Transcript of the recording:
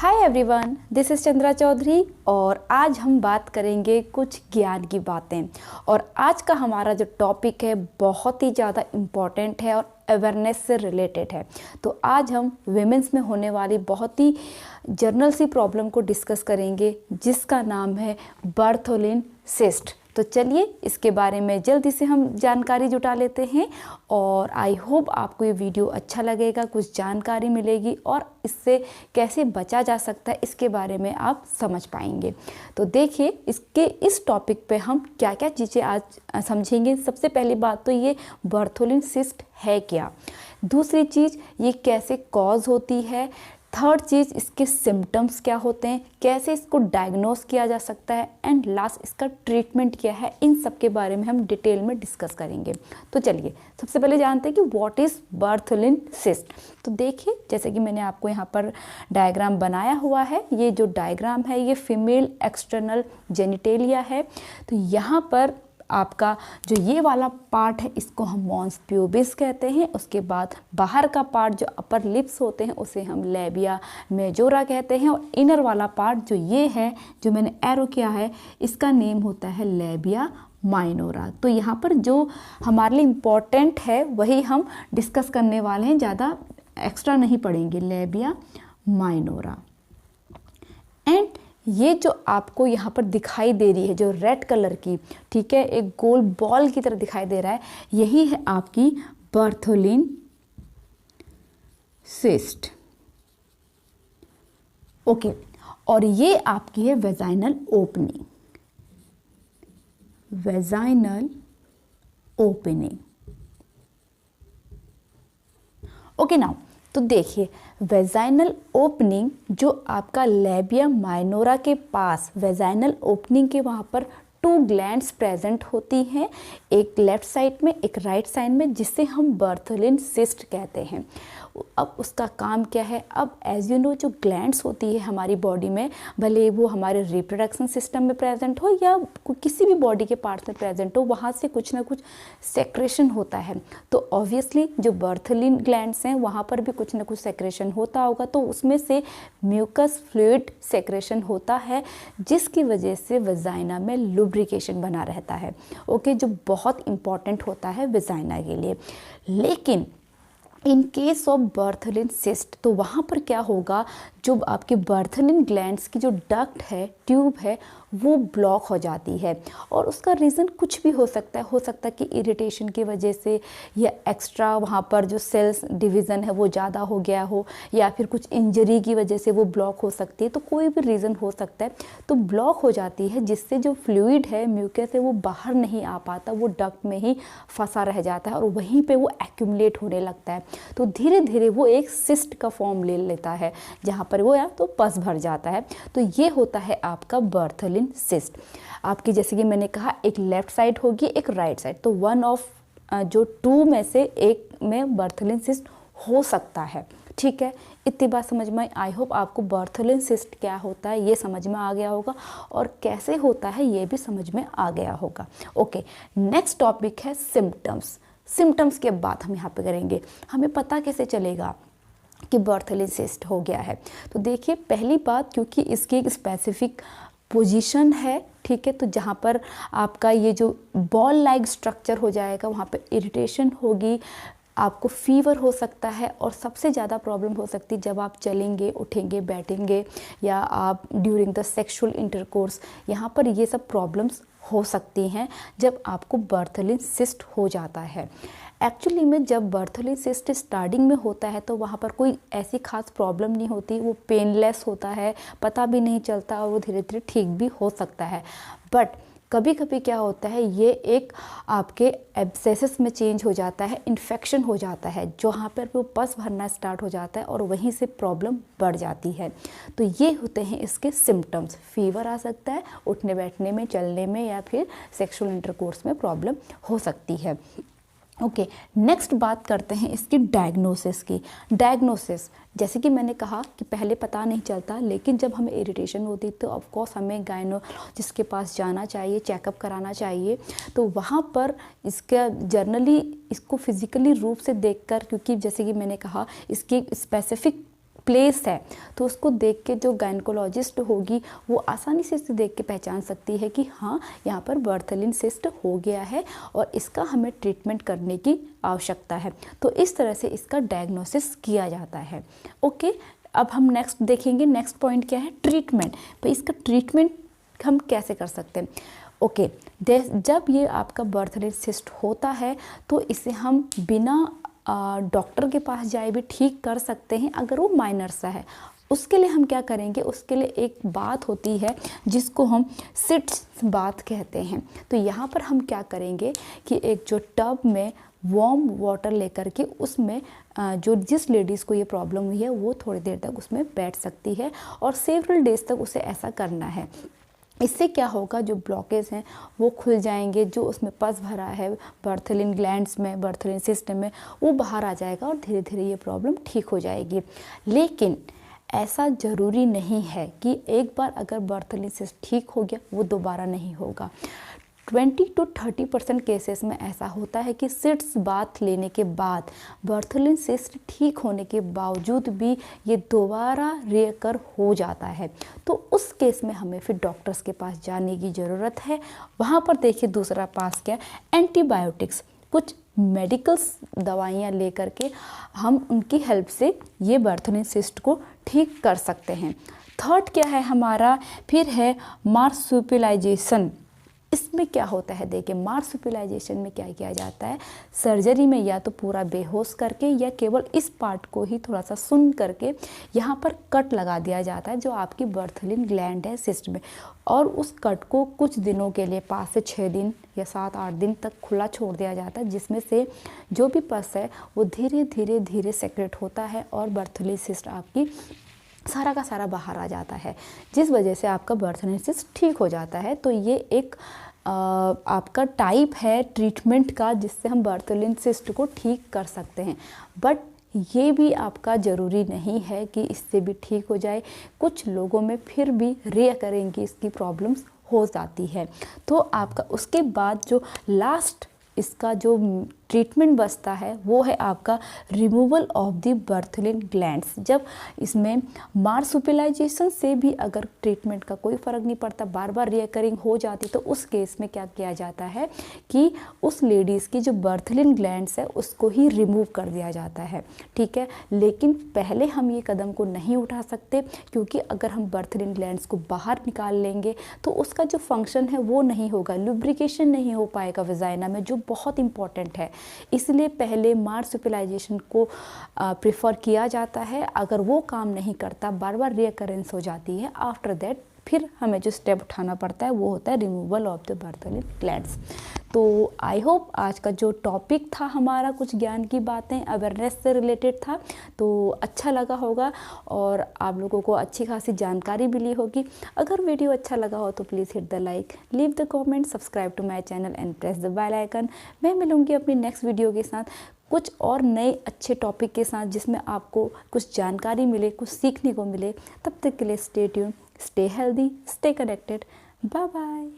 Hi everyone, this is Chandra Chaudhary और आज हम बात करेंगे कुछ ज्ञान की बातें। और आज का हमारा जो टॉपिक है बहुत ही ज़्यादा इम्पॉर्टेंट है और अवेयरनेस से रिलेटेड है। तो आज हम विमेंस में होने वाली बहुत ही जनरल सी प्रॉब्लम को डिस्कस करेंगे जिसका नाम है बर्थोलिन सिस्ट। तो चलिए इसके बारे में जल्दी से हम जानकारी जुटा लेते हैं और आई होप आपको ये वीडियो अच्छा लगेगा, कुछ जानकारी मिलेगी और इससे कैसे बचा जा सकता है इसके बारे में आप समझ पाएंगे। तो देखिए इसके इस टॉपिक पे हम क्या क्या चीज़ें आज समझेंगे। सबसे पहली बात तो ये बर्थोलिन सिस्ट है क्या, दूसरी चीज़ ये कैसे कॉज होती है, थर्ड चीज़ इसके सिम्टम्स क्या होते हैं, कैसे इसको डायग्नोस किया जा सकता है एंड लास्ट इसका ट्रीटमेंट क्या है। इन सब के बारे में हम डिटेल में डिस्कस करेंगे। तो चलिए सबसे पहले जानते हैं कि व्हाट इज़ बर्थोलिन सिस्ट। तो देखिए जैसे कि मैंने आपको यहाँ पर डायग्राम बनाया हुआ है, ये जो डायग्राम है ये फीमेल एक्सटर्नल जेनिटेलिया है। तो यहाँ पर आपका जो ये वाला पार्ट है इसको हम मॉन्स प्यूबिस कहते हैं। उसके बाद बाहर का पार्ट जो अपर लिप्स होते हैं उसे हम लेबिया मेजोरा कहते हैं और इनर वाला पार्ट जो ये है जो मैंने एरो किया है इसका नेम होता है लेबिया माइनोरा। तो यहाँ पर जो हमारे लिए इम्पोर्टेंट है वही हम डिस्कस करने वाले हैं, ज़्यादा एक्स्ट्रा नहीं पढ़ेंगे। लेबिया माइनोरा एंड ये जो आपको यहाँ पर दिखाई दे रही है जो रेड कलर की, ठीक है, एक गोल बॉल की तरह दिखाई दे रहा है, यही है आपकी बर्थोलिन सिस्ट। ओके, और ये आपकी है vaginal opening, vaginal opening. Okay now तो देखिए वेजाइनल ओपनिंग जो आपका लेबिया माइनोरा के पास वेजाइनल ओपनिंग के वहाँ पर 2 ग्लैंड्स प्रेजेंट होती हैं, एक लेफ्ट साइड में एक राइट साइड में, जिसे हम बर्थोलिन सिस्ट कहते हैं। अब उसका काम क्या है, अब एज यू नो जो ग्लैंड्स होती है हमारी बॉडी में, भले वो हमारे रिप्रोडक्शन सिस्टम में प्रेजेंट हो या किसी भी बॉडी के पार्ट्स में प्रेजेंट हो, वहाँ से कुछ ना कुछ सेक्रेशन होता है। तो ऑब्वियसली जो बर्थोलिन ग्लैंड्स हैं वहाँ पर भी कुछ ना कुछ सेक्रेशन होता होगा, तो उसमें से म्यूकस फ्लूइड सेक्रेशन होता है जिसकी वजह से वजाइना में लुब्रिकेशन बना रहता है। ओके, जो बहुत इंपॉर्टेंट होता है वजाइना के लिए। लेकिन in case of Bartholin cyst तो वहाँ पर क्या होगा, जो आपके बर्थोलिन ग्लैंड्स की जो डक्ट है, ट्यूब है, वो ब्लॉक हो जाती है। और उसका रीज़न कुछ भी हो सकता है कि इरिटेशन की वजह से या एक्स्ट्रा वहाँ पर जो सेल्स डिवीज़न है वो ज़्यादा हो गया हो, या फिर कुछ इंजरी की वजह से वो ब्लॉक हो सकती है। तो कोई भी रीज़न हो सकता है, तो ब्लॉक हो जाती है जिससे जो फ्लूइड है म्यूकस है वो बाहर नहीं आ पाता, वो डक्ट में ही फंसा रह जाता है और वहीं पर वो एक्यूमुलेट होने लगता है। तो धीरे धीरे वो एक सिस्ट का फॉर्म ले लेता है जहाँ पर वो या तो पस भर जाता है। तो ये होता है आपका बर्थोलिन सिस्ट। आपकी जैसे कि मैंने कहा एक लेफ्ट साइड होगी एक राइट साइड, तो वन ऑफ जो 2 में से एक में बर्थोलिन सिस्ट हो सकता है। ठीक है, इतनी बात समझ में आई होप आपको बर्थोलिन सिस्ट क्या होता है ये समझ में आ गया होगा और कैसे होता है ये भी समझ में आ गया होगा। ओके, नेक्स्ट टॉपिक है सिम्टम्स। सिम्टम्स के बाद हम यहाँ पे करेंगे, हमें पता कैसे चलेगा कि बर्थोलिन सिस्ट हो गया है। तो देखिए पहली बात, क्योंकि इसकी एक स्पेसिफिक पोजीशन है, ठीक है, तो जहाँ पर आपका ये जो बॉल लाइक स्ट्रक्चर हो जाएगा वहाँ पे इरिटेशन होगी, आपको फीवर हो सकता है और सबसे ज़्यादा प्रॉब्लम हो सकती है जब आप चलेंगे, उठेंगे, बैठेंगे या आप ड्यूरिंग द सेक्सुअल इंटरकोर्स, यहाँ पर ये सब प्रॉब्लम्स हो सकती हैं जब आपको बर्थोलिन सिस्ट हो जाता है। एक्चुअली में जब बर्थोलिन सिस्ट स्टार्टिंग में होता है तो वहाँ पर कोई ऐसी खास प्रॉब्लम नहीं होती, वो पेनलेस होता है, पता भी नहीं चलता और वो धीरे धीरे ठीक भी हो सकता है। बट कभी कभी क्या होता है, ये एक आपके एब्सेसिस में चेंज हो जाता है, इन्फेक्शन हो जाता है, जहाँ पर वो पस भरना स्टार्ट हो जाता है और वहीं से प्रॉब्लम बढ़ जाती है। तो ये होते हैं इसके सिम्टम्स। फीवर आ सकता है, उठने बैठने में, चलने में या फिर सेक्सुअल इंटरकोर्स में प्रॉब्लम हो सकती है। ओके, नेक्स्ट बात करते हैं इसकी डायग्नोसिस की। डायग्नोसिस जैसे कि मैंने कहा कि पहले पता नहीं चलता, लेकिन जब हमें इरिटेशन होती तो ऑफ कोर्स हमें गायनोलॉजिस्ट के पास जाना चाहिए, चेकअप कराना चाहिए। तो वहाँ पर इसका जर्नली इसको फिज़िकली रूप से देखकर, क्योंकि जैसे कि मैंने कहा इसकी स्पेसिफिक प्लेस है, तो उसको देख के जो गायनकोलॉजिस्ट होगी वो आसानी से इसे देख के पहचान सकती है कि हाँ यहाँ पर बर्थलिन सिस्ट हो गया है और इसका हमें ट्रीटमेंट करने की आवश्यकता है। तो इस तरह से इसका डायग्नोसिस किया जाता है। ओके, अब हम नेक्स्ट देखेंगे, नेक्स्ट पॉइंट क्या है, ट्रीटमेंट। तो इसका ट्रीटमेंट हम कैसे कर सकते हैं। ओके, जब ये आपका बर्थलिन सिस्ट होता है तो इसे हम बिना डॉक्टर के पास जाए भी ठीक कर सकते हैं अगर वो माइनर सा है। उसके लिए हम क्या करेंगे, उसके लिए एक बात होती है जिसको हम सिट्स बात कहते हैं। तो यहाँ पर हम क्या करेंगे कि एक जो टब में वार्म वाटर लेकर के उसमें जो जिस लेडीज़ को ये प्रॉब्लम हुई है वो थोड़ी देर तक उसमें बैठ सकती है और सेवरल डेज तक उसे ऐसा करना है। इससे क्या होगा, जो ब्लॉकेज हैं वो खुल जाएंगे, जो उसमें पस भरा है बर्थलिन ग्लैंड्स में, बर्थलिन सिस्टम में, वो बाहर आ जाएगा और धीरे धीरे ये प्रॉब्लम ठीक हो जाएगी। लेकिन ऐसा ज़रूरी नहीं है कि एक बार अगर बर्थलिन सिस्ट ठीक हो गया वो दोबारा नहीं होगा। 20 to 30% केसेस में ऐसा होता है कि सिट्स बाथ लेने के बाद बर्थलिन सिस्ट ठीक होने के बावजूद भी ये दोबारा रिकर हो जाता है। तो उस केस में हमें फिर डॉक्टर्स के पास जाने की ज़रूरत है। वहाँ पर देखिए दूसरा पास क्या, एंटीबायोटिक्स, कुछ मेडिकल्स दवाइयाँ लेकर के हम उनकी हेल्प से ये बर्थलिन सिस्ट को ठीक कर सकते हैं। थर्ड क्या है हमारा, फिर है मार्सुपिलाइजेशन। इसमें क्या होता है, देखिए मार्सुपिलाइजेशन में क्या किया जाता है, सर्जरी में या तो पूरा बेहोश करके या केवल इस पार्ट को ही थोड़ा सा सुन करके यहाँ पर कट लगा दिया जाता है जो आपकी बर्थलिन ग्लैंड है सिस्ट में, और उस कट को कुछ दिनों के लिए 5 से 6 दिन या 7-8 दिन तक खुला छोड़ दिया जाता है, जिसमें से जो भी पस है वो धीरे धीरे धीरे सेक्रेट होता है और बर्थलिन सिस्ट आपकी सारा का सारा बाहर आ जाता है, जिस वजह से आपका बर्थलिन सिस्ट ठीक हो जाता है। तो ये एक आपका टाइप है ट्रीटमेंट का जिससे हम बर्थलिन सिस्ट को ठीक कर सकते हैं। बट ये भी आपका ज़रूरी नहीं है कि इससे भी ठीक हो जाए, कुछ लोगों में फिर भी रिकरिंग की इसकी प्रॉब्लम्स हो जाती है। तो आपका उसके बाद जो लास्ट इसका जो ट्रीटमेंट बचता है वो है आपका रिमूवल ऑफ द बर्थलिन ग्लैंड्स। जब इसमें मार्सुपिलाइजेशन से भी अगर ट्रीटमेंट का कोई फ़र्क नहीं पड़ता, बार बार रिकरिंग हो जाती, तो उस केस में क्या किया जाता है कि उस लेडीज़ की जो बर्थलिन ग्लैंड्स है उसको ही रिमूव कर दिया जाता है। ठीक है, लेकिन पहले हम ये कदम को नहीं उठा सकते, क्योंकि अगर हम बर्थलिन ग्लैंड्स को बाहर निकाल लेंगे तो उसका जो फंक्शन है वो नहीं होगा, लुब्रिकेशन नहीं हो पाएगा वजाइना में, जो बहुत इंपॉर्टेंट है। इसलिए पहले मार्सुपिलाइजेशन को प्रेफर किया जाता है। अगर वो काम नहीं करता, बार बार रिकरेंस हो जाती है, आफ्टर दैट फिर हमें जो स्टेप उठाना पड़ता है वो होता है रिमूवल ऑफ द बर्थलिन ग्लैंड्स। तो आई होप आज का जो टॉपिक था हमारा, कुछ ज्ञान की बातें, अवेयरनेस से रिलेटेड था, तो अच्छा लगा होगा और आप लोगों को अच्छी खासी जानकारी मिली होगी। अगर वीडियो अच्छा लगा हो तो please hit the like, leave the comment, subscribe to my channel and press the bell icon. मैं मिलूँगी अपनी नेक्स्ट वीडियो के साथ कुछ और नए अच्छे टॉपिक के साथ, जिसमें आपको कुछ जानकारी मिले, कुछ सीखने को मिले। तब तक के लिए stay tune, stay healthy, stay connected. Bye bye.